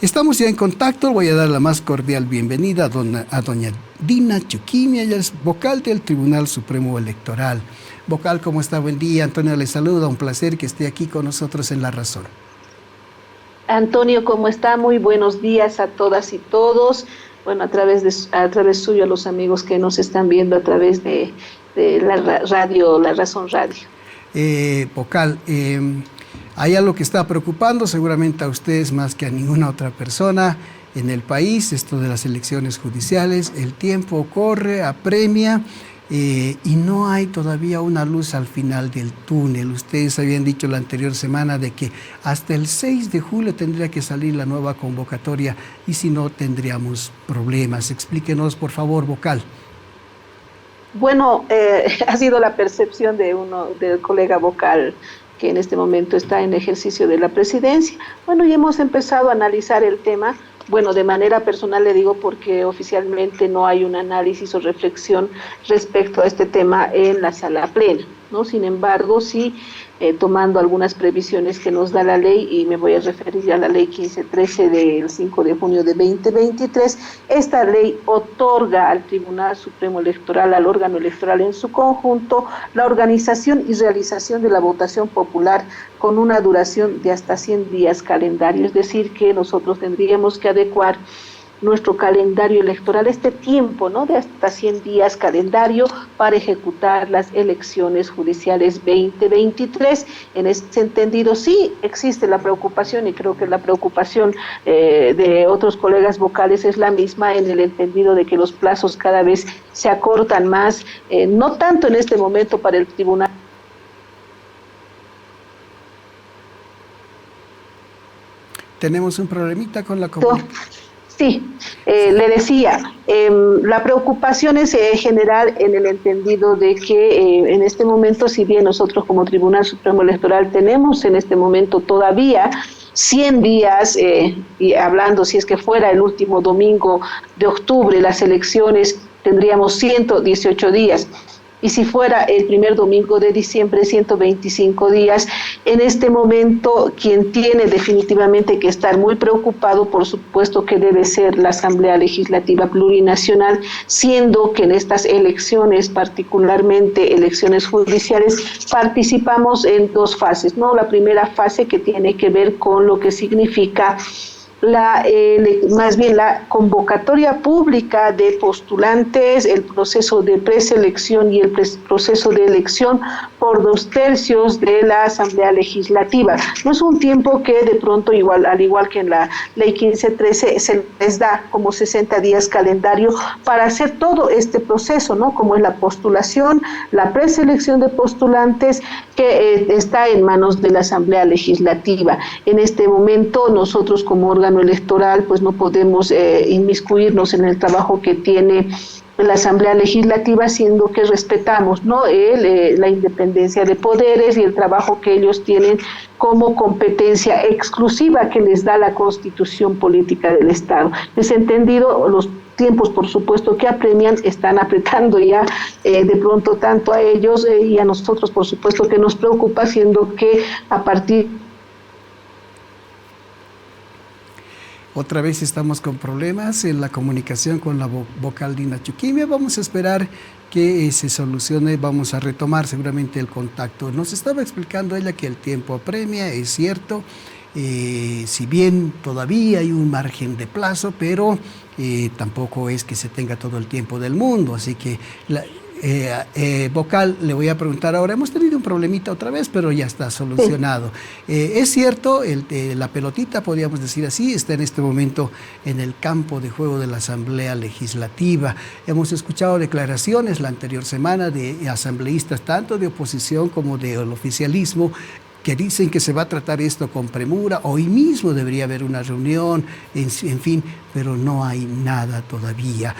Estamos ya en contacto, voy a dar la más cordial bienvenida a doña Dina Chuquimia, ella es vocal del Tribunal Supremo Electoral. Vocal, ¿cómo está? Buen día, Antonio le saluda, un placer que esté aquí con nosotros en La Razón. Antonio, ¿cómo está? Muy buenos días a todas y todos. Bueno, a través suyo, a los amigos que nos están viendo a través de la radio, La Razón Radio. Vocal, hay algo que está preocupando seguramente a ustedes más que a ninguna otra persona en el país, esto de las elecciones judiciales. El tiempo corre, apremia y no hay todavía una luz al final del túnel. Ustedes habían dicho la anterior semana de que hasta el 6 de julio tendría que salir la nueva convocatoria y si no tendríamos problemas. Explíquenos, por favor, vocal. Bueno, ha sido la percepción del colega vocal que en este momento está en ejercicio de la presidencia. Bueno, y hemos empezado a analizar el tema. Bueno, de manera personal le digo porque oficialmente no hay un análisis o reflexión respecto a este tema en la sala plena, ¿no? Sin embargo, sí, tomando algunas previsiones que nos da la ley, y me voy a referir a la ley 1513 del 5 de junio de 2023, esta ley otorga al Tribunal Supremo Electoral, al órgano electoral en su conjunto, la organización y realización de la votación popular con una duración de hasta 100 días calendario, es decir, que nosotros tendríamos que adecuar nuestro calendario electoral, este tiempo, ¿no?, de hasta 100 días calendario para ejecutar las elecciones judiciales 2023. En ese entendido, sí existe la preocupación, y creo que la preocupación de otros colegas vocales es la misma, en el entendido de que los plazos cada vez se acortan más, no tanto en este momento para el tribunal. Tenemos un problemita con la comunicación. Sí, le decía, la preocupación es general en el entendido de que en este momento, si bien nosotros como Tribunal Supremo Electoral tenemos en este momento todavía 100 días, y hablando si es que fuera el último domingo de octubre las elecciones, tendríamos 118 días. Y si fuera el primer domingo de diciembre, 125 días. En este momento, quien tiene definitivamente que estar muy preocupado, por supuesto que debe ser la Asamblea Legislativa Plurinacional, siendo que en estas elecciones, particularmente elecciones judiciales, participamos en dos fases, ¿no? La primera fase, que tiene que ver con lo que significa más bien la convocatoria pública de postulantes, el proceso de preselección y el proceso de elección por 2/3 de la Asamblea Legislativa. No es un tiempo que de pronto, al igual que en la ley 1513, se les da como 60 días calendario para hacer todo este proceso, ¿no?, como es la postulación, la preselección de postulantes, que está en manos de la Asamblea Legislativa. En este momento, nosotros como órgano electoral, pues no podemos inmiscuirnos en el trabajo que tiene la Asamblea Legislativa, siendo que respetamos, ¿no?, la independencia de poderes y el trabajo que ellos tienen como competencia exclusiva que les da la Constitución Política del Estado. En ese entendido, los tiempos, por supuesto, que apremian, están apretando ya de pronto tanto a ellos y a nosotros, por supuesto, que nos preocupa, siendo que a partir... Otra vez estamos con problemas en la comunicación con la vocal Dina Chuquimia. Vamos a esperar que se solucione, vamos a retomar seguramente el contacto. Nos estaba explicando ella que el tiempo apremia, es cierto, si bien todavía hay un margen de plazo, pero tampoco es que se tenga todo el tiempo del mundo, así que... vocal, le voy a preguntar ahora, hemos tenido un problemita otra vez, pero ya está solucionado. Es cierto, la pelotita, podríamos decir así, está en este momento en el campo de juego de la Asamblea Legislativa. Hemos escuchado declaraciones la anterior semana de asambleístas, tanto de oposición como del oficialismo, que dicen que se va a tratar esto con premura, hoy mismo debería haber una reunión, en fin, pero no hay nada todavía.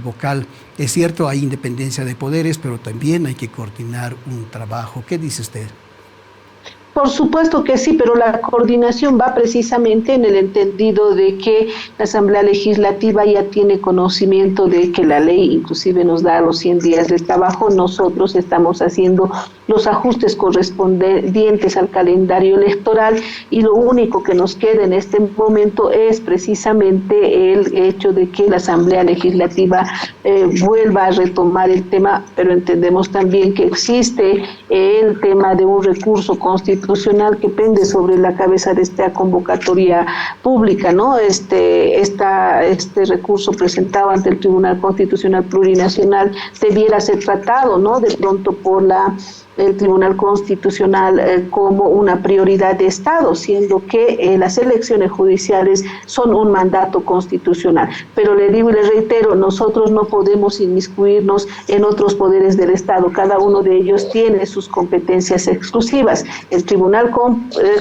Vocal, es cierto, hay independencia de poderes, pero también hay que coordinar un trabajo. ¿Qué dice usted? Por supuesto que sí, pero la coordinación va precisamente en el entendido de que la Asamblea Legislativa ya tiene conocimiento de que la ley inclusive nos da los 100 días de trabajo. Nosotros estamos haciendo los ajustes correspondientes al calendario electoral y lo único que nos queda en este momento es precisamente el hecho de que la Asamblea Legislativa vuelva a retomar el tema, pero entendemos también que existe el tema de un recurso constitucional que pende sobre la cabeza de esta convocatoria pública, ¿no? Este recurso presentado ante el Tribunal Constitucional Plurinacional debiera ser tratado, ¿no?, de pronto por el Tribunal Constitucional como una prioridad de Estado, siendo que las elecciones judiciales son un mandato constitucional. Pero le digo y le reitero, nosotros no podemos inmiscuirnos en otros poderes del Estado, cada uno de ellos tiene sus competencias exclusivas. El Tribunal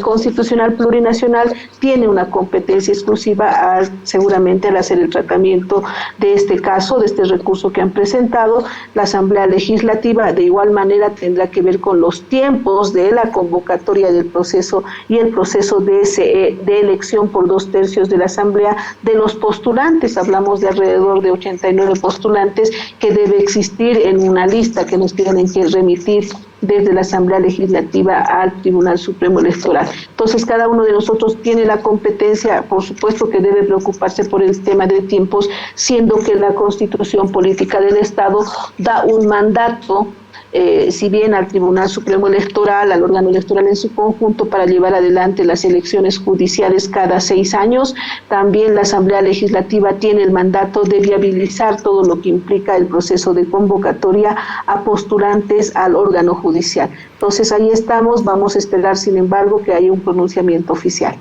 Constitucional Plurinacional tiene una competencia exclusiva seguramente al hacer el tratamiento de este caso, de este recurso que han presentado. La Asamblea Legislativa de igual manera tendrá que ver con los tiempos de la convocatoria del proceso y el proceso de elección por 2/3 de la Asamblea de los postulantes. Hablamos de alrededor de 89 postulantes que debe existir en una lista que nos tienen que remitir desde la Asamblea Legislativa al Tribunal Supremo Electoral. Entonces, cada uno de nosotros tiene la competencia, por supuesto que debe preocuparse por el tema de tiempos, siendo que la Constitución Política del Estado da un mandato, si bien al Tribunal Supremo Electoral, al órgano electoral en su conjunto, para llevar adelante las elecciones judiciales cada 6 años, también la Asamblea Legislativa tiene el mandato de viabilizar todo lo que implica el proceso de convocatoria a postulantes al órgano judicial. Entonces ahí estamos, vamos a esperar sin embargo que haya un pronunciamiento oficial.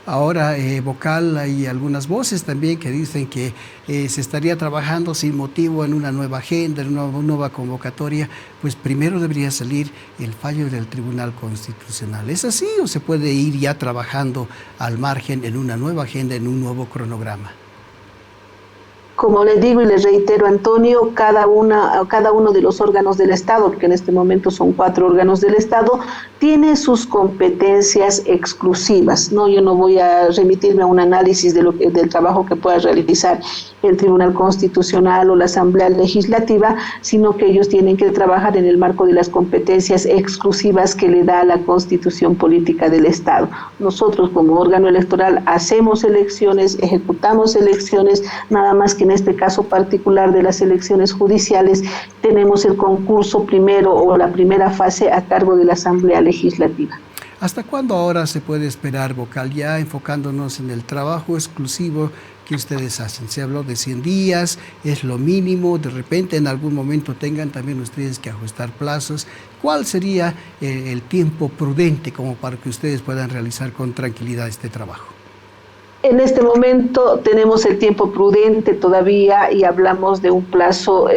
Ahora, vocal, hay algunas voces también que dicen que se estaría trabajando sin motivo en una nueva agenda, en una nueva convocatoria. Pues primero debería salir el fallo del Tribunal Constitucional. ¿Es así o se puede ir ya trabajando al margen en una nueva agenda, en un nuevo cronograma? Como les digo y les reitero, Antonio, cada uno de los órganos del Estado, que en este momento son 4 órganos del Estado, tiene sus competencias exclusivas, ¿no? Yo no voy a remitirme a un análisis del trabajo que pueda realizar el Tribunal Constitucional o la Asamblea Legislativa, sino que ellos tienen que trabajar en el marco de las competencias exclusivas que le da la Constitución Política del Estado. Nosotros como órgano electoral hacemos elecciones, ejecutamos elecciones, nada más que en este caso particular de las elecciones judiciales tenemos el concurso primero o la primera fase a cargo de la Asamblea Legislativa. ¿Hasta cuándo ahora se puede esperar, vocal, ya enfocándonos en el trabajo exclusivo que ustedes hacen? Se habló de 100 días, es lo mínimo, de repente en algún momento tengan también ustedes que ajustar plazos. ¿Cuál sería el tiempo prudente como para que ustedes puedan realizar con tranquilidad este trabajo? En este momento tenemos el tiempo prudente todavía y hablamos de un plazo,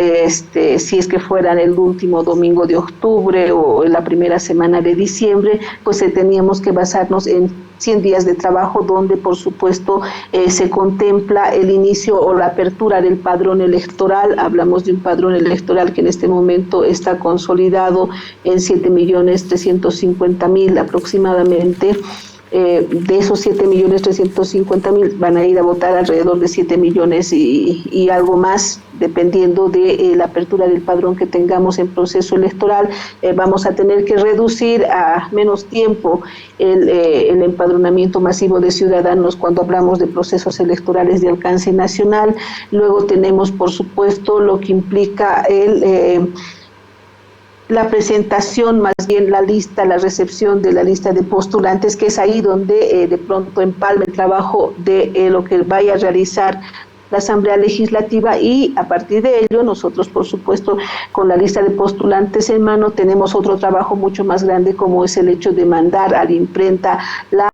si es que fuera en el último domingo de octubre o en la primera semana de diciembre, pues teníamos que basarnos en 100 días de trabajo, donde por supuesto se contempla el inicio o la apertura del padrón electoral. Hablamos de un padrón electoral que en este momento está consolidado en 7.350.000 aproximadamente. De esos 7.350.000 van a ir a votar alrededor de 7 millones y algo más, dependiendo de la apertura del padrón que tengamos en proceso electoral. Vamos a tener que reducir a menos tiempo el empadronamiento masivo de ciudadanos cuando hablamos de procesos electorales de alcance nacional. Luego tenemos, por supuesto, lo que implica la presentación, más bien la recepción de la lista de postulantes, que es ahí donde de pronto empalma el trabajo de lo que vaya a realizar la Asamblea Legislativa, y a partir de ello nosotros, por supuesto, con la lista de postulantes en mano, tenemos otro trabajo mucho más grande, como es el hecho de mandar a la imprenta la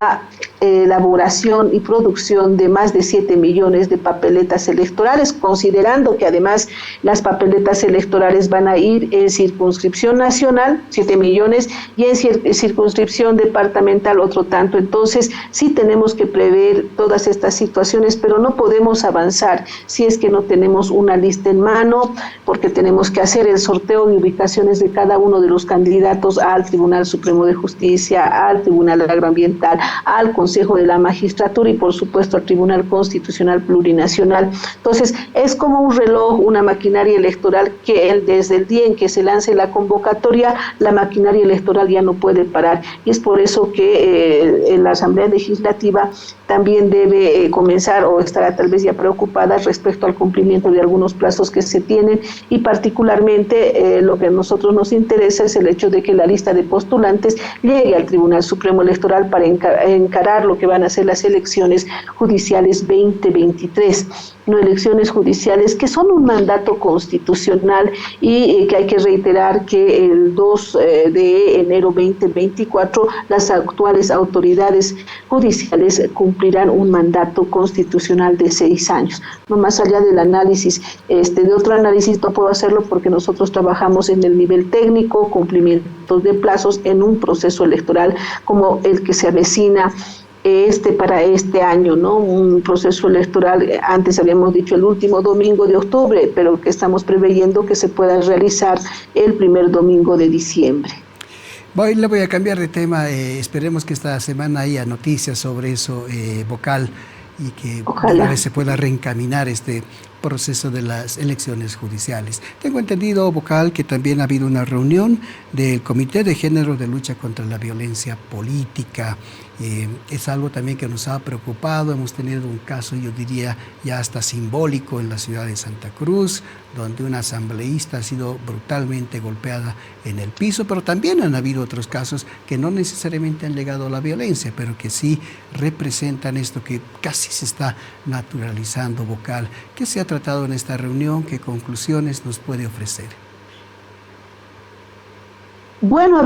elaboración y producción de más de 7 millones de papeletas electorales, considerando que además las papeletas electorales van a ir en circunscripción nacional, 7 millones, y en circunscripción departamental otro tanto. Entonces, sí tenemos que prever todas estas situaciones, pero no podemos avanzar avanzar si es que no tenemos una lista en mano, porque tenemos que hacer el sorteo de ubicaciones de cada uno de los candidatos al Tribunal Supremo de Justicia, al Tribunal Agroambiental, al Consejo de la Magistratura y por supuesto al Tribunal Constitucional Plurinacional. Entonces es como un reloj, una maquinaria electoral que desde el día en que se lance la convocatoria, la maquinaria electoral ya no puede parar, y es por eso que en la Asamblea Legislativa también debe comenzar o estará tal vez ya preocupada respecto al cumplimiento de algunos plazos que se tienen, y particularmente lo que a nosotros nos interesa es el hecho de que la lista de postulantes llegue al Tribunal Supremo Electoral para encarar lo que van a ser las elecciones judiciales 2023, no elecciones judiciales que son un mandato constitucional y que hay que reiterar que el 2 de enero 2024 las actuales autoridades judiciales cumplirán un mandato constitucional de 6 años. No más allá del análisis, de otro análisis no puedo hacerlo porque nosotros trabajamos en el nivel técnico, cumplimientos de plazos en un proceso electoral como el que se avecina para este año, ¿no? Un proceso electoral, antes habíamos dicho el último domingo de octubre, pero que estamos preveyendo que se pueda realizar el primer domingo de diciembre. Le voy a cambiar de tema, esperemos que esta semana haya noticias sobre eso, Vocal, y que a vez se pueda reencaminar este proceso de las elecciones judiciales. Tengo entendido, Vocal, que también ha habido una reunión del Comité de Género de Lucha contra la Violencia Política. Es algo también que nos ha preocupado. Hemos tenido un caso, yo diría, ya hasta simbólico en la ciudad de Santa Cruz, donde una asambleísta ha sido brutalmente golpeada en el piso, pero también han habido otros casos que no necesariamente han llegado a la violencia, pero que sí representan esto que casi se está naturalizando, Vocal. ¿Qué se ha tratado en esta reunión? ¿Qué conclusiones nos puede ofrecer? Bueno,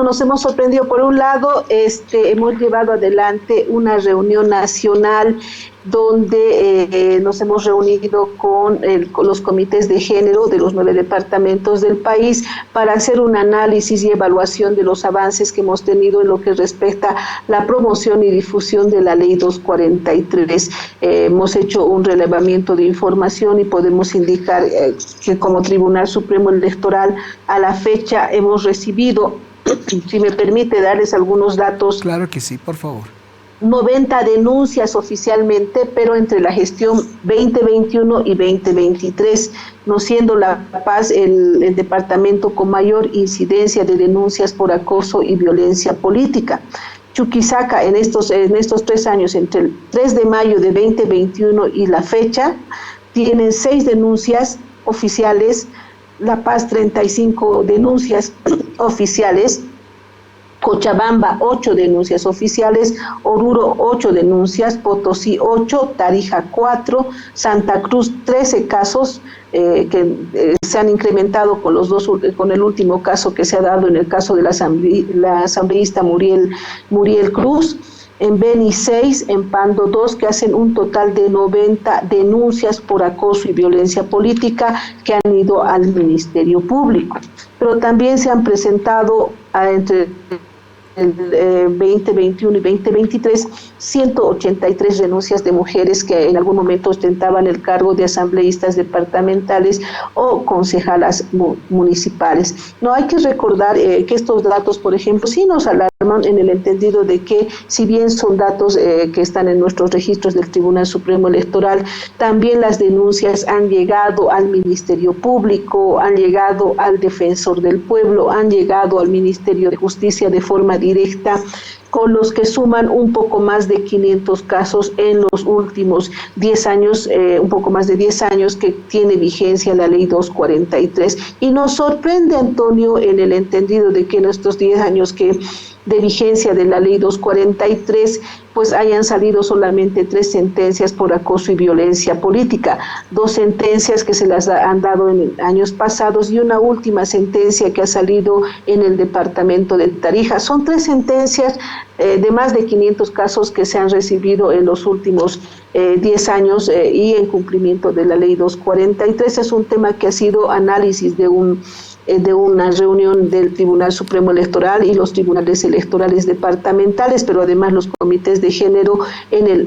nos hemos sorprendido. Por un lado, hemos llevado adelante una reunión nacional donde nos hemos reunido con los comités de género de los 9 departamentos del país para hacer un análisis y evaluación de los avances que hemos tenido en lo que respecta a la promoción y difusión de la Ley 243. Hemos hecho un relevamiento de información y podemos indicar que como Tribunal Supremo Electoral a la fecha hemos recibido, si me permite darles algunos datos. Claro que sí, por favor. 90 denuncias oficialmente, pero entre la gestión 2021 y 2023, no siendo La Paz el departamento con mayor incidencia de denuncias por acoso y violencia política. Chuquisaca en estos 3 años, entre el 3 de mayo de 2021 y la fecha, tienen 6 denuncias oficiales, La Paz 35 denuncias oficiales, Cochabamba 8 denuncias oficiales, Oruro 8 denuncias, Potosí 8, Tarija 4, Santa Cruz 13 casos que se han incrementado con el último caso que se ha dado en el caso de la asambleísta Muriel Cruz. En Beni 6, en Pando 2, que hacen un total de 90 denuncias por acoso y violencia política que han ido al Ministerio Público. Pero también se han presentado entre el 2021 y 2023, 183 renuncias de mujeres que en algún momento ostentaban el cargo de asambleístas departamentales o concejalas municipales. No hay que recordar que estos datos, por ejemplo, sí nos alarman en el entendido de que, si bien son datos que están en nuestros registros del Tribunal Supremo Electoral, también las denuncias han llegado al Ministerio Público, han llegado al Defensor del Pueblo, han llegado al Ministerio de Justicia de forma directa, con los que suman un poco más de 500 casos en los últimos 10 años, un poco más de 10 años que tiene vigencia la Ley 243. Y nos sorprende, Antonio, en el entendido de que en estos 10 años de vigencia de la Ley 243, pues hayan salido solamente 3 sentencias por acoso y violencia política, 2 sentencias que se las han dado en años pasados y una última sentencia que ha salido en el departamento de Tarija. Son 3 sentencias de más de 500 casos que se han recibido en los últimos 10 años y en cumplimiento de la Ley 243. Es un tema que ha sido análisis de un de una reunión del Tribunal Supremo Electoral y los tribunales electorales departamentales, pero además los comités de género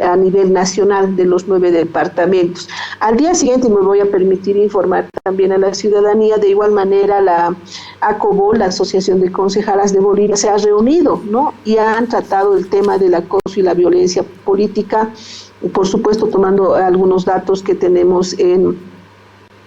a nivel nacional de los 9 departamentos. Al día siguiente, me voy a permitir informar también a la ciudadanía, de igual manera la ACOBOL, la Asociación de Concejalas de Bolivia, se ha reunido, ¿no? Y han tratado el tema del acoso y la violencia política, por supuesto tomando algunos datos que tenemos en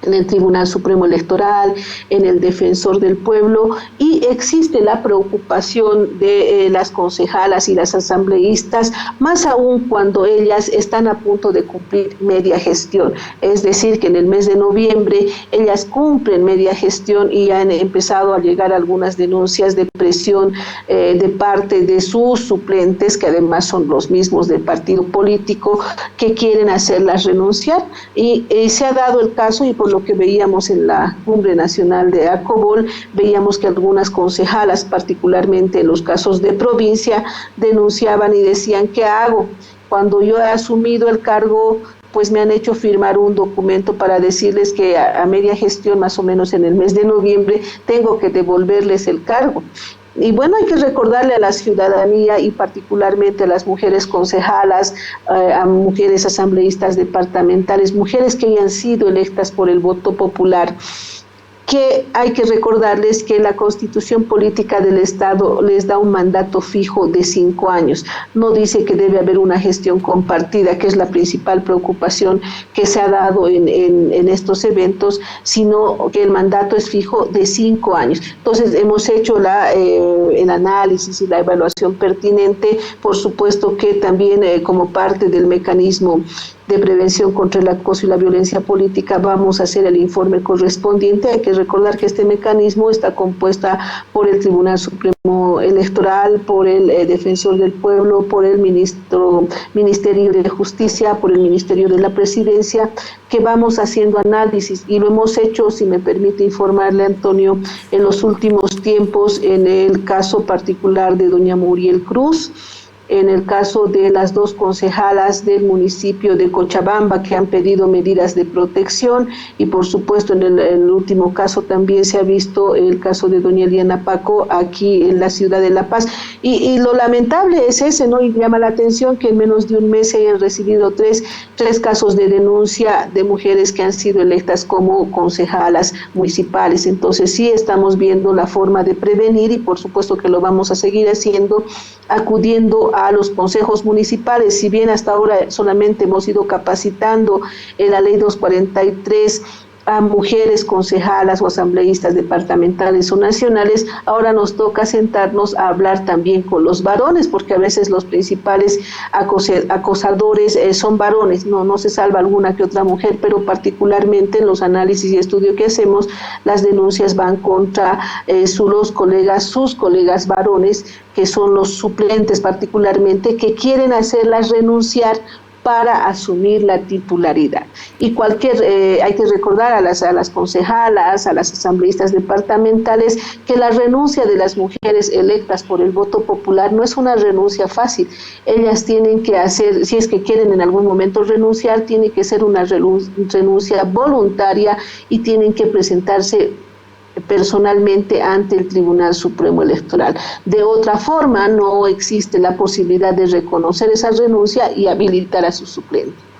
el Tribunal Supremo Electoral, en el Defensor del Pueblo, y existe la preocupación de las concejalas y las asambleístas, más aún cuando ellas están a punto de cumplir media gestión, es decir, que en el mes de noviembre ellas cumplen media gestión y han empezado a llegar algunas denuncias de presión de parte de sus suplentes, que además son los mismos del partido político, que quieren hacerlas renunciar, y se ha dado el caso, y por lo que veíamos en la Cumbre Nacional de ACOBOL, veíamos que algunas concejalas, particularmente en los casos de provincia, denunciaban y decían: ¿qué hago? Cuando yo he asumido el cargo, pues me han hecho firmar un documento para decirles que a media gestión, más o menos en el mes de noviembre, tengo que devolverles el cargo. Y bueno, hay que recordarle a la ciudadanía y particularmente a las mujeres concejalas, a mujeres asambleístas departamentales, mujeres que hayan sido electas por el voto popular, que hay que recordarles que la Constitución Política del Estado les da un mandato fijo de 5 años. No dice que debe haber una gestión compartida, que es la principal preocupación que se ha dado en estos eventos, sino que el mandato es fijo de 5 años. Entonces, hemos hecho el análisis y la evaluación pertinente, por supuesto que también como parte del mecanismo de prevención contra el acoso y la violencia política vamos a hacer el informe correspondiente. Hay que recordar que este mecanismo está compuesta por el Tribunal Supremo Electoral, por el Defensor del Pueblo, por el Ministerio de Justicia, por el Ministerio de la Presidencia, que vamos haciendo análisis, y lo hemos hecho, si me permite informarle, Antonio, en los últimos tiempos, en el caso particular de doña Muriel Cruz, en el caso de las 2 concejalas del municipio de Cochabamba que han pedido medidas de protección, y por supuesto en el último caso también se ha visto el caso de doña Eliana Paco aquí en la ciudad de La Paz, y lo lamentable es ese, ¿no? Y llama la atención que en menos de un mes se hayan recibido tres casos de denuncia de mujeres que han sido electas como concejalas municipales. Entonces sí estamos viendo la forma de prevenir, y por supuesto que lo vamos a seguir haciendo, acudiendo a los consejos municipales. Si bien hasta ahora solamente hemos ido capacitando en la ley 243 a mujeres concejalas o asambleístas departamentales o nacionales, ahora nos toca sentarnos a hablar también con los varones, porque a veces los principales acosadores son varones. No se salva alguna que otra mujer, pero particularmente en los análisis y estudios que hacemos, las denuncias van contra sus colegas varones, que son los suplentes particularmente, que quieren hacerlas renunciar para asumir la titularidad. Y hay que recordar a las concejalas, a las asambleístas departamentales, que la renuncia de las mujeres electas por el voto popular no es una renuncia fácil. Ellas tienen que hacer, si es que quieren en algún momento renunciar, tiene que ser una renuncia voluntaria, y tienen que presentarse personalmente ante el Tribunal Supremo Electoral. De otra forma, no existe la posibilidad de reconocer esa renuncia y habilitar a su suplente.